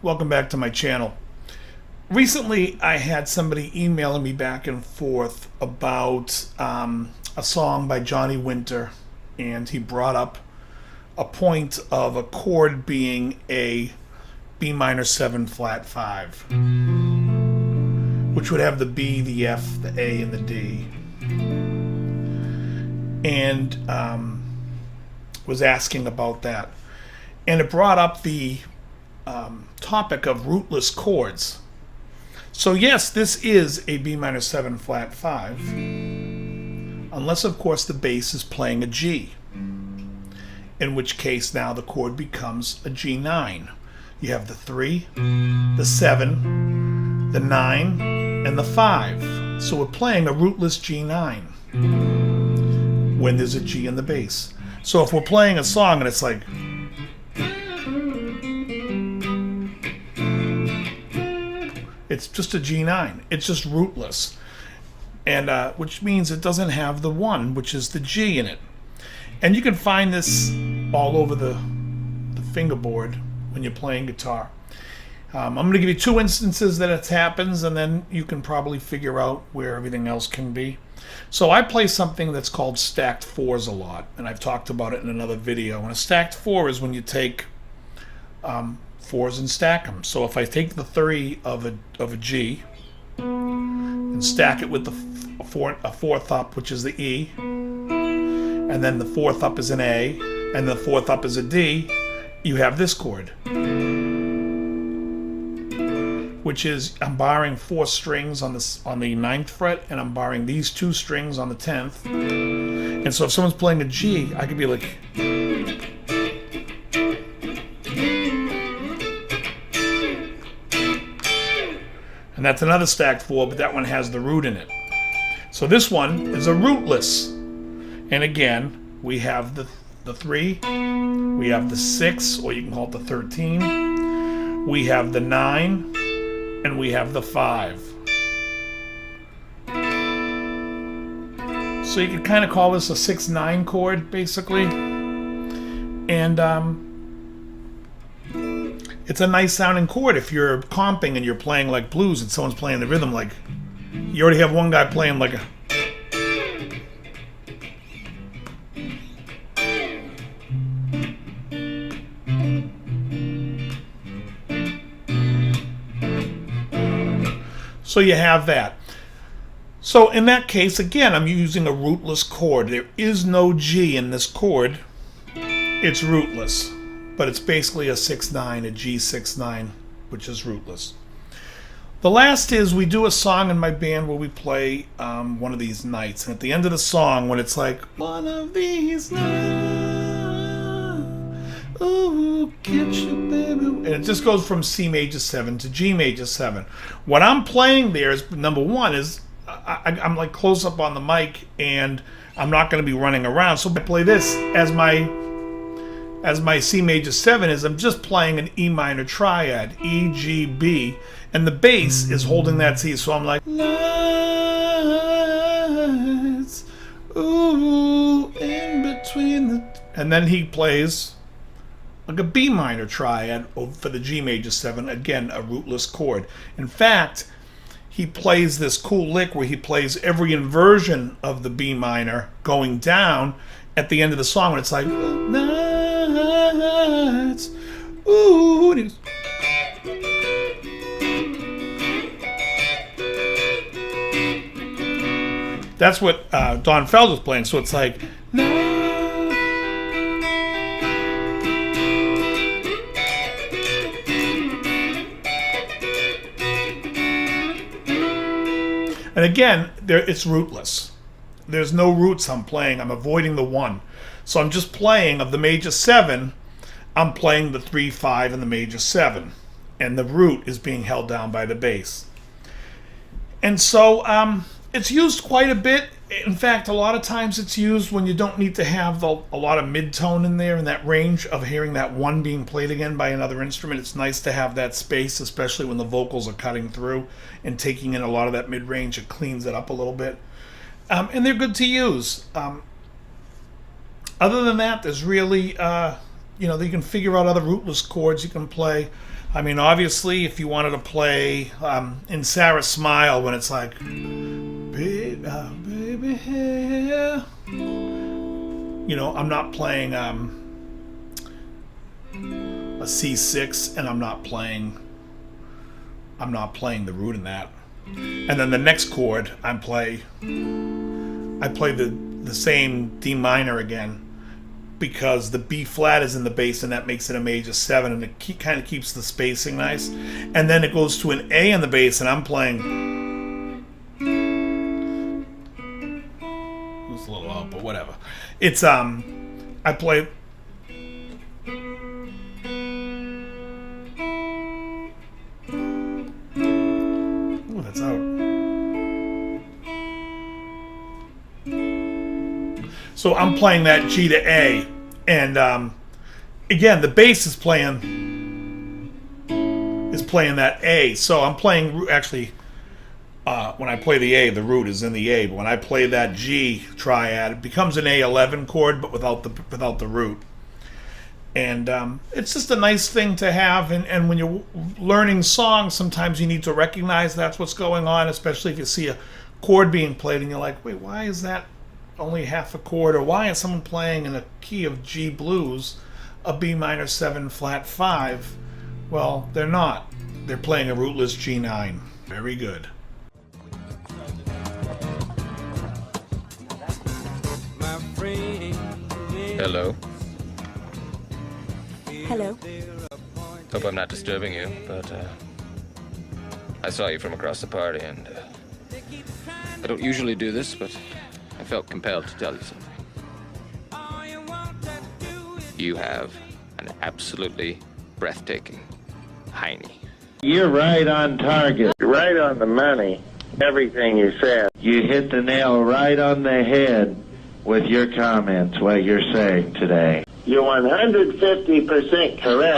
welcome back to my channel. Recently I had somebody emailing me back and forth about a song by Johnny Winter, and he brought up a point of a chord being a B minor 7 flat 5, which would have the B, the F, the A, and the D, and was asking about that. And it brought up the topic of rootless chords. So yes, this is a B minor 7 flat 5, unless of course the bass is playing a G, in which case now the chord becomes a G9. You have the 3, the 7, the 9, and the 5. So we're playing a rootless G9 when there's a G in the bass. So if we're playing a song and it's like, it's just a G9. It's just rootless, and which means it doesn't have the 1, which is the G in it. And you can find this all over the fingerboard when you're playing guitar. I'm going to give you 2 instances that it happens, and then you can probably figure out where everything else can be. So I play something that's called stacked 4s a lot, and I've talked about it in another video. And a stacked 4 is when you take 4s and stack them. So if I take the 3 of a G and stack it with the a 4th up, which is the E, and then the 4th up is an A, and the 4th up is a D, you have this chord, which is I'm barring 4 strings on the 9th fret, and I'm barring these 2 strings on the 10th. And so if someone's playing a G, I could be like, and that's another stacked 4, but that one has the root in it. So this one is a rootless. And again, we have the 3, we have the 6, or you can call it the 13, we have the 9, and we have the 5. So you can kind of call this a 6-9 chord, basically. And it's a nice sounding chord if you're comping and you're playing like blues and someone's playing the rhythm, like you already have one guy playing like a, so you have that. So in that case, again, I'm using a rootless chord. There is no G in this chord. It's rootless, but it's basically a 6-9, a G6-9, which is rootless. The last is we do a song in my band where we play one of these nights, and at the end of the song, when it's like, one of these nights, ooh, get you, baby, and it just goes from C major 7 to G major 7. What I'm playing there is, number one, is I'm like close up on the mic, and I'm not going to be running around, so I play this as my C major 7 is I'm just playing an E minor triad, E, G, B, and the bass is holding that C. So I'm like, lights, ooh, in between the, and then he plays like a B minor triad for the G major 7, again, a rootless chord. In fact, he plays this cool lick where he plays every inversion of the B minor going down at the end of the song, when it's like, nights, ooh, and that's what Don Feld was playing. So it's like, and again, it's rootless. There's no roots I'm playing. I'm avoiding the 1. So I'm just playing of the major 7. I'm playing the 3, 5, and the major 7. And the root is being held down by the bass. And so it's used quite a bit. In fact, a lot of times it's used when you don't need to have a lot of mid-tone in there, in that range of hearing that 1 being played again by another instrument. It's nice to have that space, especially when the vocals are cutting through and taking in a lot of that mid-range. It cleans it up a little bit. And they're good to use. Other than that, there's really, you can figure out other rootless chords you can play. I mean, obviously, if you wanted to play in Sarah Smile, when it's like, baby, baby, yeah. You know, I'm not playing a C6, and I'm not playing the root in that. And then the next chord, I play the same D minor again, because the B flat is in the bass, and that makes it a major 7, and it kind of keeps the spacing nice. And then it goes to an A in the bass, and I'm playing. It's a little out, but whatever. It's I play. Ooh, that's out. So I'm playing that G to A, and again, the bass is playing that A. So I'm playing actually. When I play the A, the root is in the A. But when I play that G triad, it becomes an A11 chord, but without the root. And it's just a nice thing to have. And when you're learning songs, sometimes you need to recognize that's what's going on, especially if you see a chord being played and you're like, wait, why is that only half a chord? Or why is someone playing in a key of G blues a B minor 7 flat 5? Well, they're not. They're playing a rootless G9. Very good. Hello. Hello. Hope I'm not disturbing you, but I saw you from across the party, and I don't usually do this, but I felt compelled to tell you something. You have an absolutely breathtaking hiney. You're right on target. You're right on the money. Everything you said. You hit the nail right on the head with your comments, what you're saying today. You're 150% correct.